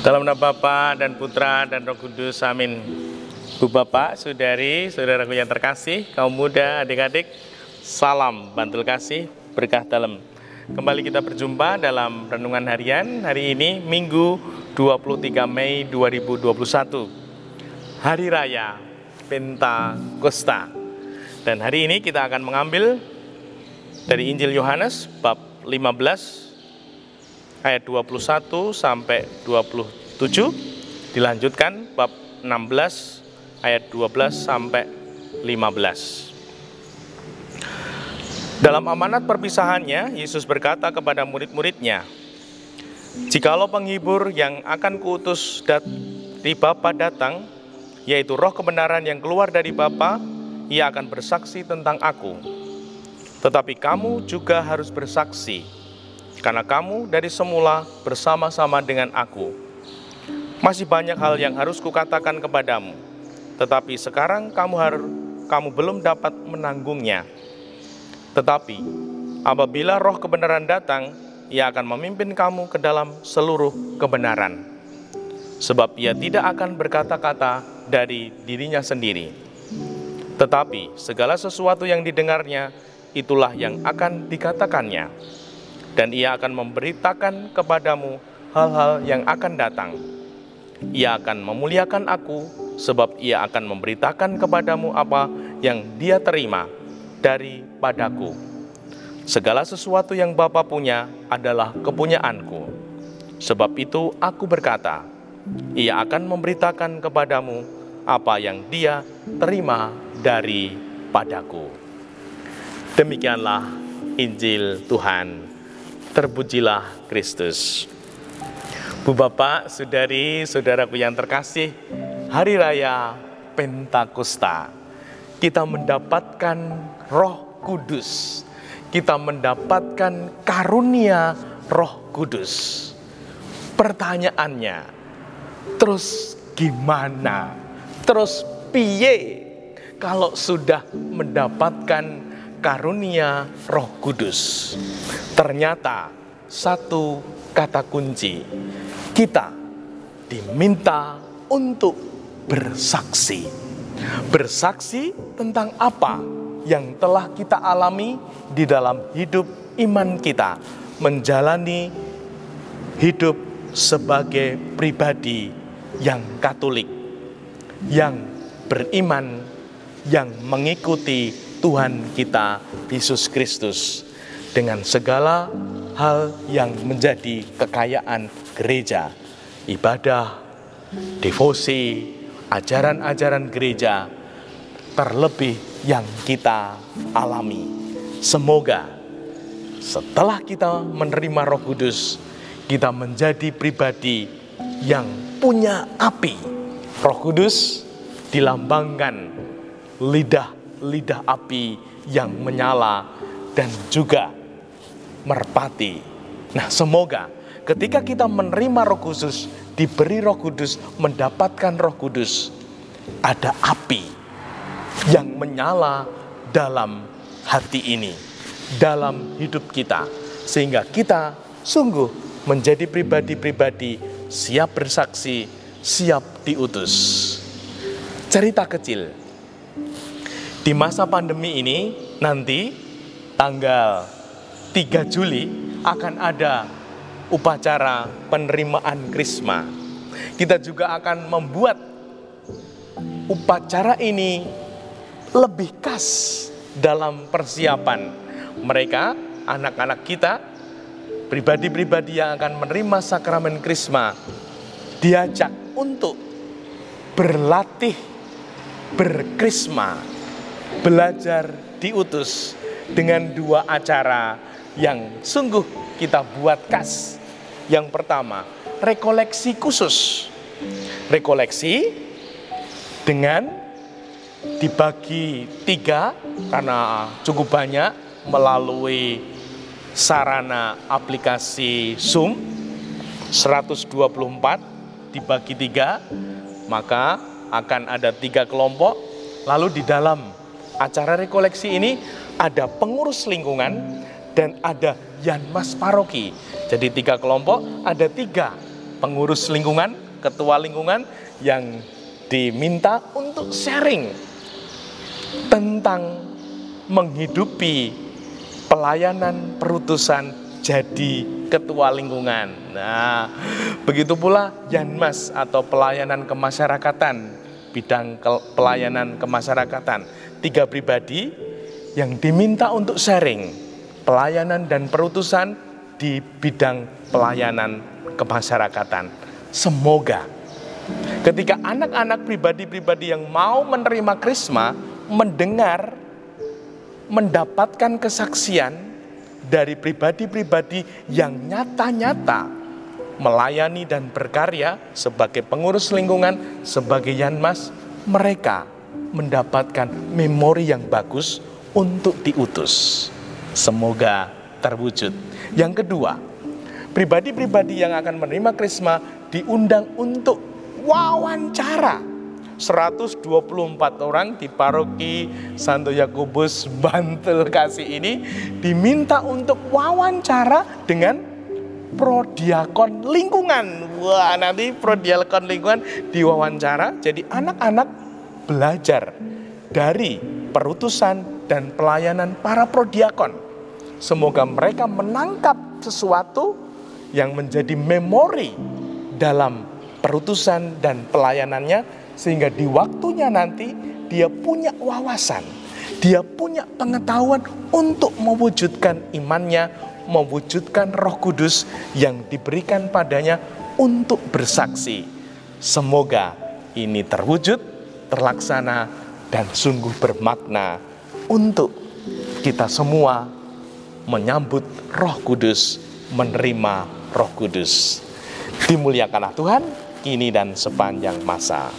Dalam nama Bapa dan Putra dan Roh Kudus, amin. Bu Bapak, Saudari, Saudaraku yang terkasih, kaum muda, adik-adik, salam bantul kasih, berkah dalam. Kembali kita berjumpa dalam Renungan Harian, hari ini Minggu 23 Mei 2021, Hari Raya Pentakosta. Dan hari ini kita akan mengambil dari Injil Yohanes, bab 15, ayat 21 sampai 27, dilanjutkan bab 16 ayat 12 sampai 15. Dalam amanat perpisahannya, Yesus berkata kepada murid-muridnya, "Jikalau penghibur yang akan kuutus dari Bapa datang, yaitu Roh kebenaran yang keluar dari Bapa, ia akan bersaksi tentang aku. Tetapi kamu juga harus bersaksi, karena kamu dari semula bersama-sama dengan aku. Masih banyak hal yang harus kukatakan kepadamu, tetapi sekarang kamu belum dapat menanggungnya. Tetapi apabila Roh kebenaran datang, ia akan memimpin kamu ke dalam seluruh kebenaran. Sebab ia tidak akan berkata-kata dari dirinya sendiri, tetapi segala sesuatu yang didengarnya, itulah yang akan dikatakannya. Dan ia akan memberitakan kepadamu hal-hal yang akan datang. Ia akan memuliakan aku, sebab ia akan memberitakan kepadamu apa yang dia terima daripadaku. Segala sesuatu yang Bapa punya adalah kepunyaanku. Sebab itu aku berkata, ia akan memberitakan kepadamu apa yang dia terima daripadaku." Demikianlah Injil Tuhan. Terpujilah Kristus. Bu Bapak, Saudari, Saudaraku yang terkasih, Hari Raya Pentakosta, kita mendapatkan Roh Kudus, kita mendapatkan karunia Roh Kudus. Pertanyaannya, terus gimana? Terus piye kalau sudah mendapatkan karunia Roh Kudus? Ternyata satu kata kunci, kita diminta untuk bersaksi. Bersaksi tentang apa yang telah kita alami di dalam hidup iman kita, menjalani hidup sebagai pribadi yang Katolik, yang beriman, yang mengikuti Tuhan kita Yesus Kristus dengan segala hal yang menjadi kekayaan gereja, ibadah, devosi, ajaran-ajaran gereja, terlebih yang kita alami. Semoga setelah kita menerima Roh Kudus, kita menjadi pribadi yang punya api. Roh Kudus dilambangkan lidah api yang menyala dan juga merpati. Nah, semoga ketika kita menerima Roh Kudus, diberi Roh Kudus, mendapatkan Roh Kudus, ada api yang menyala dalam hati ini, dalam hidup kita, sehingga kita sungguh menjadi pribadi-pribadi siap bersaksi, siap diutus. Cerita kecil. Di masa pandemi ini, nanti tanggal 3 Juli akan ada upacara penerimaan Krisma. Kita juga akan membuat upacara ini lebih khas dalam persiapan. Mereka, anak-anak kita, pribadi-pribadi yang akan menerima sakramen Krisma, diajak untuk berlatih berkrisma, belajar diutus dengan 2 acara yang sungguh kita buat khas. Yang pertama, rekoleksi khusus. Rekoleksi dengan dibagi 3 karena cukup banyak melalui sarana aplikasi Zoom, 124 dibagi 3, maka akan ada 3 kelompok. Lalu di dalam acara rekoleksi ini ada pengurus lingkungan dan ada yanmas paroki. Jadi 3 kelompok, ada 3 pengurus lingkungan, ketua lingkungan yang diminta untuk sharing tentang menghidupi pelayanan perutusan jadi ketua lingkungan. Nah, begitu pula Yanmas atau pelayanan kemasyarakatan, bidang pelayanan kemasyarakatan. 3 pribadi yang diminta untuk sharing pelayanan dan perutusan di bidang pelayanan kemasyarakatan. Semoga ketika anak-anak pribadi-pribadi yang mau menerima Krisma mendengar, mendapatkan kesaksian dari pribadi-pribadi yang nyata-nyata melayani dan berkarya sebagai pengurus lingkungan, sebagai Yanmas, mereka mendapatkan memori yang bagus untuk diutus. Semoga terwujud. Yang kedua, pribadi-pribadi yang akan menerima Krisma diundang untuk wawancara. 124 orang di paroki Santo Yakobus Bantul Kasih ini diminta untuk wawancara dengan prodiakon lingkungan. Wah, nanti prodiakon lingkungan diwawancara. Jadi anak-anak belajar dari perutusan dan pelayanan para prodiakon. Semoga mereka menangkap sesuatu yang menjadi memori dalam perutusan dan pelayanannya, sehingga di waktunya nanti dia punya wawasan, dia punya pengetahuan untuk mewujudkan imannya, mewujudkan Roh Kudus yang diberikan padanya untuk bersaksi. Semoga ini terwujud, terlaksana, dan sungguh bermakna untuk kita semua menyambut Roh Kudus, menerima Roh Kudus. Dimuliakanlah Tuhan, kini dan sepanjang masa.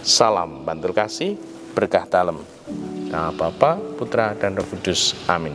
Salam Bantul Kasih, berkah dalam. Nama Bapa, Putra, dan Roh Kudus. Amin.